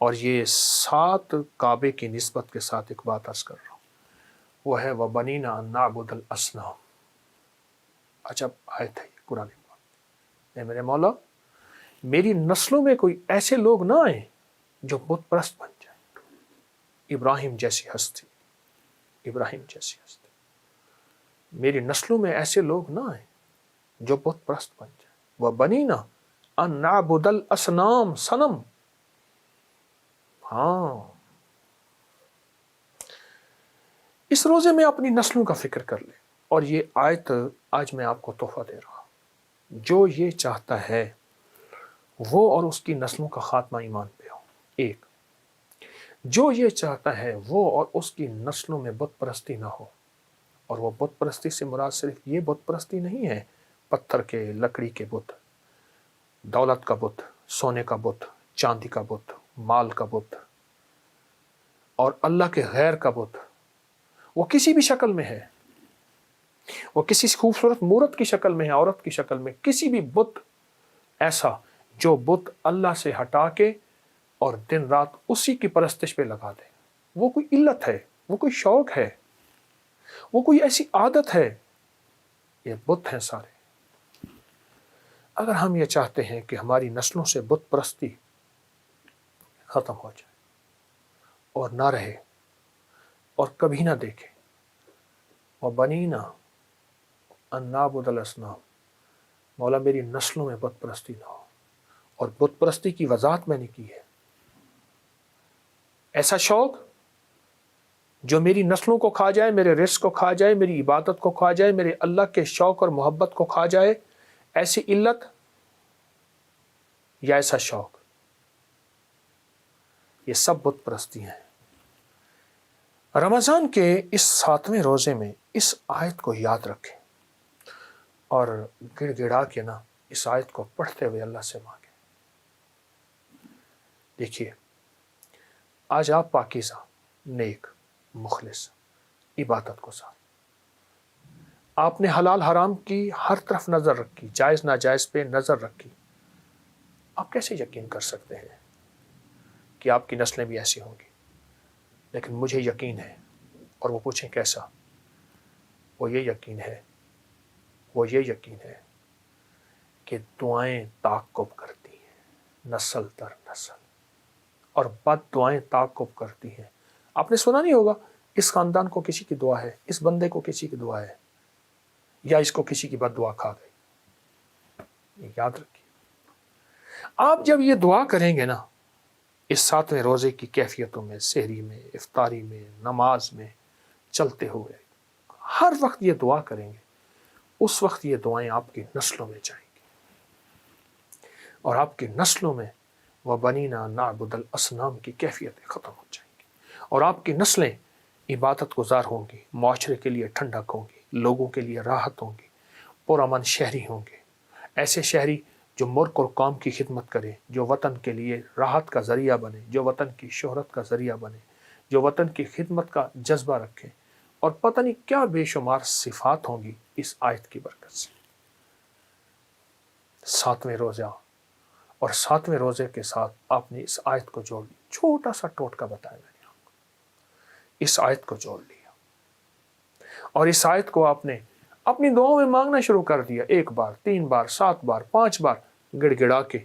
اور یہ 7 کعبے کی نسبت کے ساتھ ایک بات عرض کر رہا ہوں، وہ ہے وَبَنِينَا أَن نَعْبُدَ الْأَصْنَامَ۔ عجب آیت ہے یہ قرآن پاک۔ اے میرے مولا، میری نسلوں میں کوئی ایسے لوگ نہ آئیں جو بت پرست بن جائیں، ابراہیم جیسی ہستی، ابراہیم جیسی ہستی۔ میری نسلوں میں ایسے لوگ نہ آئیں جو بت پرست بن جائیں۔ وَبَنِينَا أَن نَعْبُدَ الْأَصْنَامَ، صنم۔ ہاں، اس روزے میں اپنی نسلوں کا فکر کر لیں، اور یہ آیت آج میں آپ کو تحفہ دے رہا ہوں۔ جو یہ چاہتا ہے وہ اور اس کی نسلوں کا خاتمہ ایمان پہ ہو۔ ایک، جو یہ چاہتا ہے وہ اور اس کی نسلوں میں بت پرستی نہ ہو، اور وہ بت پرستی سے مراد صرف یہ بت پرستی نہیں ہے پتھر کے، لکڑی کے بت، دولت کا بت، سونے کا بت، چاندی کا بت، مال کا بت، اور اللہ کے غیر کا بت۔ وہ کسی بھی شکل میں ہے، وہ کسی خوبصورت مورت کی شکل میں ہے، عورت کی شکل میں، کسی بھی بت ایسا جو بت اللہ سے ہٹا کے اور دن رات اسی کی پرستش پہ لگا دے، وہ کوئی علت ہے، وہ کوئی شوق ہے، وہ کوئی ایسی عادت ہے، یہ بت ہیں سارے۔ اگر ہم یہ چاہتے ہیں کہ ہماری نسلوں سے بت پرستی ختم ہو جائے اور نہ رہے اور کبھی نہ دیکھے، وَبَنِينَا أَن نَعْبُدَ الْأَصْنَامَ، مولا میری نسلوں میں بت پرستی نہ ہو۔ اور بت پرستی کی وضاحت میں نے کی ہے، ایسا شوق جو میری نسلوں کو کھا جائے، میرے رزق کو کھا جائے، میری عبادت کو کھا جائے، میرے اللہ کے شوق اور محبت کو کھا جائے، ایسی علت یا ایسا شوق، یہ سب بت پرستی ہیں۔ رمضان کے اس 7ویں روزے میں اس آیت کو یاد رکھیں اور گڑ گڑا کے نا اس آیت کو پڑھتے ہوئے اللہ سے مانگیں۔ دیکھیے، آج آپ پاکیزہ، نیک، مخلص، عبادت گزار، آپ نے حلال حرام کی ہر طرف نظر رکھی، جائز ناجائز پہ نظر رکھی، آپ کیسے یقین کر سکتے ہیں کہ آپ کی نسلیں بھی ایسی ہوں گی؟ لیکن مجھے یقین ہے، اور وہ پوچھیں کیسا؟ وہ یہ یقین ہے کہ دعائیں تعاقب کرتی ہیں نسل در نسل، اور بد دعائیں تعاقب کرتی ہیں۔ آپ نے سنا نہیں ہوگا اس خاندان کو کسی کی دعا ہے، اس بندے کو کسی کی دعا ہے، یا اس کو کسی کی بد دعا کھا گئی۔ یہ یاد رکھیے، آپ جب یہ دعا کریں گے نا اس 7ویں روزے کی کیفیتوں میں، سحری میں، افطاری میں، نماز میں، چلتے ہوئے ہر وقت یہ دعا کریں گے، اس وقت یہ دعائیں آپ کی نسلوں میں جائیں گی، اور آپ کی نسلوں میں وَبَنِينَا نَعْبُدَ الْأَصْنَامَ کی کیفیتیں ختم ہو جائیں گی، اور آپ کی نسلیں عبادت گزار ہوں گی، معاشرے کے لیے ٹھنڈک ہوں گی، لوگوں کے لیے راحت ہوں گی، پرامن شہری ہوں گے، ایسے شہری جو ملک اور قوم کی خدمت کرے، جو وطن کے لیے راحت کا ذریعہ بنے، جو وطن کی شہرت کا ذریعہ بنے، جو وطن کی خدمت کا جذبہ رکھیں، اور پتہ نہیں کیا بے شمار صفات ہوں گی اس آیت کی برکت سے۔ 7ویں روزہ، اور 7ویں روزے کے ساتھ آپ نے اس آیت کو جوڑ لیا، چھوٹا سا ٹوٹکا بتایا میں نے آپ کو، اس آیت کو جوڑ لیا، اور اس آیت کو آپ نے اپنی دعاؤں میں مانگنا شروع کر دیا، 1 بار، 3 بار، 7 بار، 5 بار، گڑ گڑا کے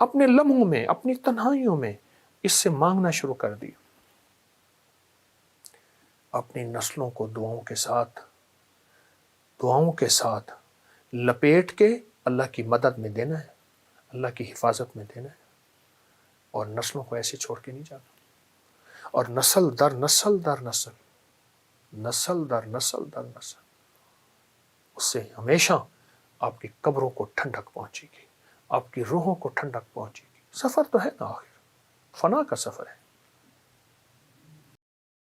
اپنے لمحوں میں، اپنی تنہائیوں میں اس سے مانگنا شروع کر دیا۔ اپنی نسلوں کو دعاؤں کے ساتھ لپیٹ کے اللہ کی مدد میں دینا ہے، اللہ کی حفاظت میں دینا ہے، اور نسلوں کو ایسے چھوڑ کے نہیں جانا، اور نسل در نسل در نسل، نسل در نسل در نسل، اس سے ہمیشہ آپ کی قبروں کو ٹھنڈک پہنچے گی، آپ کی روحوں کو ٹھنڈک پہنچے گی۔ سفر تو ہے نا، آخر فنا کا سفر ہے،